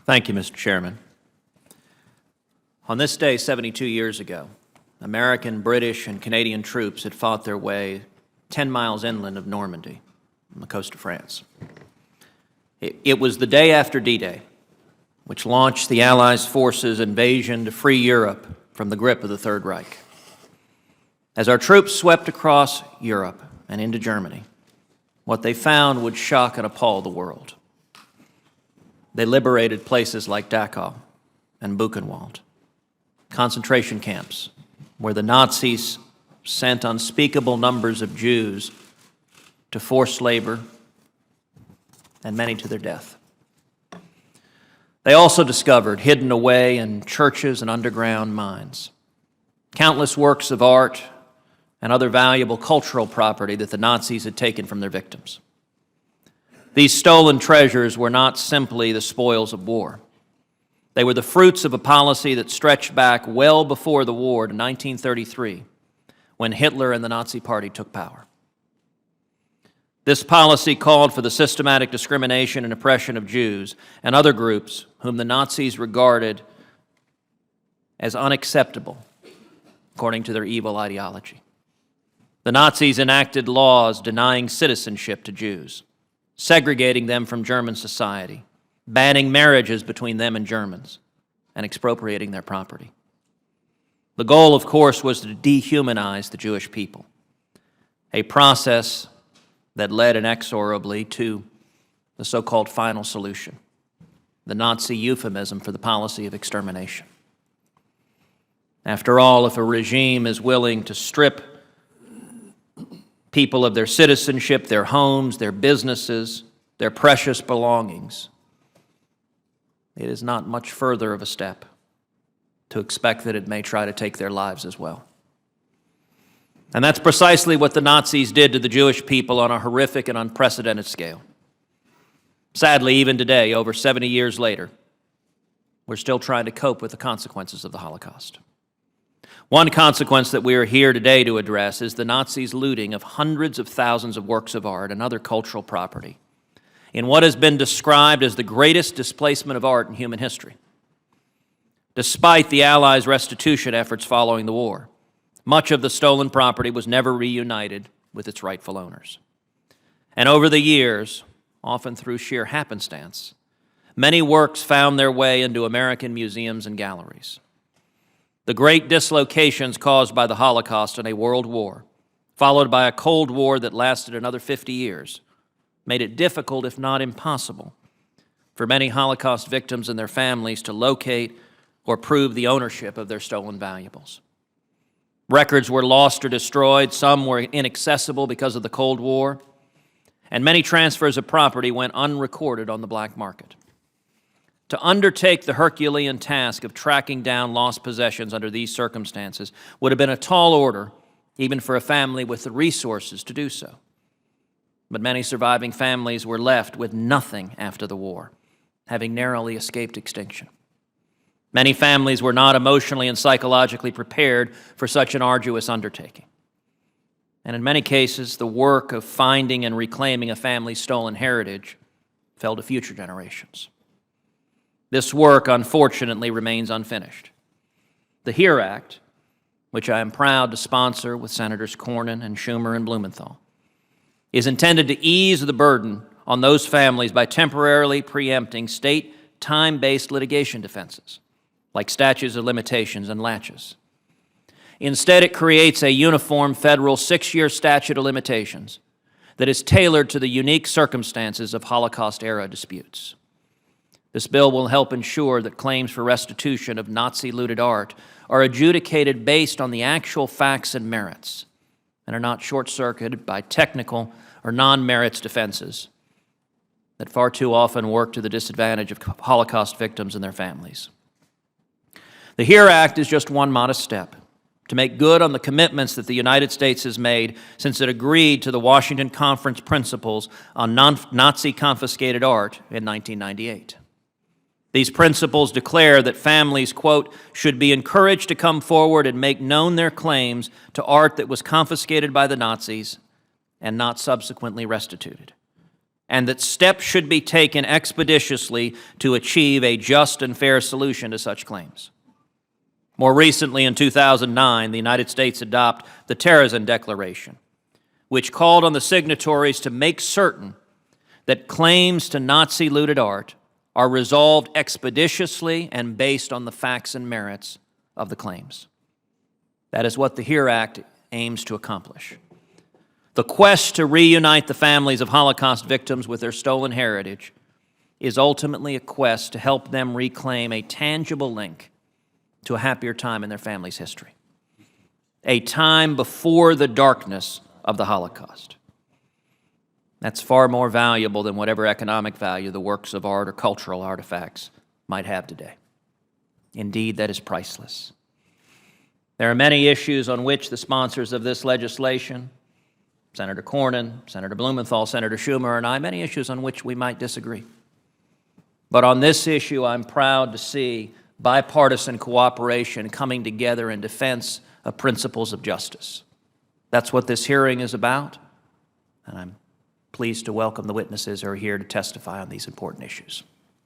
Thank you, Mr. Chairman. On this day 72 years ago, American, British, and Canadian troops had fought their way 10 miles inland of Normandy on the coast of France. It was the day after D-Day, which launched the Allies' forces' invasion to free Europe from the grip of the Third Reich. As our troops swept across Europe and into Germany, what they found would shock and appall the world. They liberated places like Dachau and Buchenwald, concentration camps where the Nazis sent unspeakable numbers of Jews to forced labor and many to their death. They also discovered, hidden away in churches and underground mines, countless works of art and other valuable cultural property that the Nazis had taken from their victims. These stolen treasures were not simply the spoils of war. They were the fruits of a policy that stretched back well before the war to 1933, when Hitler and the Nazi Party took power. This policy called for the systematic discrimination and oppression of Jews and other groups whom the Nazis regarded as unacceptable according to their evil ideology. The Nazis enacted laws denying citizenship to Jews, segregating them from German society, banning marriages between them and Germans, and expropriating their property. The goal, of course, was to dehumanize the Jewish people, a process that led inexorably to the so-called final solution, the Nazi euphemism for the policy of extermination. After all, if a regime is willing to strip people of their citizenship, their homes, their businesses, their precious belongings, it is not much further of a step to expect that it may try to take their lives as well. And that's precisely what the Nazis did to the Jewish people on a horrific and unprecedented scale. Sadly, even today, over 70 years later, we're still trying to cope with the consequences of the Holocaust. One consequence that we are here today to address is the Nazis' looting of hundreds of thousands of works of art and other cultural property in what has been described as the greatest displacement of art in human history. Despite the Allies' restitution efforts following the war, much of the stolen property was never reunited with its rightful owners. And over the years, often through sheer happenstance, many works found their way into American museums and galleries. The great dislocations caused by the Holocaust and a world war, followed by a Cold War that lasted another 50 years, made it difficult, if not impossible, for many Holocaust victims and their families to locate or prove the ownership of their stolen valuables. Records were lost or destroyed, some were inaccessible because of the Cold War, and many transfers of property went unrecorded on the black market. To undertake the Herculean task of tracking down lost possessions under these circumstances would have been a tall order, even for a family with the resources to do so. But many surviving families were left with nothing after the war, having narrowly escaped extinction. Many families were not emotionally and psychologically prepared for such an arduous undertaking. And in many cases, the work of finding and reclaiming a family's stolen heritage fell to future generations. This work, unfortunately, remains unfinished. The HERE Act, which I am proud to sponsor with Senators Cornyn and Schumer and Blumenthal, is intended to ease the burden on those families by temporarily preempting state time-based litigation defenses, like statutes of limitations and latches. Instead, it creates a uniform federal 6-year statute of limitations that is tailored to the unique circumstances of Holocaust-era disputes. This bill will help ensure that claims for restitution of Nazi-looted art are adjudicated based on the actual facts and merits, and are not short-circuited by technical or non-merits defenses that far too often work to the disadvantage of Holocaust victims and their families. The HERE Act is just one modest step to make good on the commitments that the United States has made since it agreed to the Washington Conference Principles on Nazi confiscated art in 1998. These principles declare that families, quote, should be encouraged to come forward and make known their claims to art that was confiscated by the Nazis and not subsequently restituted. and that steps should be taken expeditiously to achieve a just and fair solution to such claims. More recently, in 2009, the United States adopted the Terrorism Declaration, which called on the signatories to make certain that claims to Nazi-looted art are resolved expeditiously and based on the facts and merits of the claims. That is what the HERE Act aims to accomplish. The quest to reunite the families of Holocaust victims with their stolen heritage is ultimately a quest to help them reclaim a tangible link to a happier time in their family's history, a time before the darkness of the Holocaust. That's far more valuable than whatever economic value the works of art or cultural artifacts might have today. Indeed, that is priceless. There are many issues on which the sponsors of this legislation, Senator Cornyn, Senator Blumenthal, Senator Schumer, and I, many issues on which we might disagree. But on this issue, I'm proud to see bipartisan cooperation coming together in defense of principles of justice. That's what this hearing is about, and I'm pleased to welcome the witnesses who are here to testify on these important issues.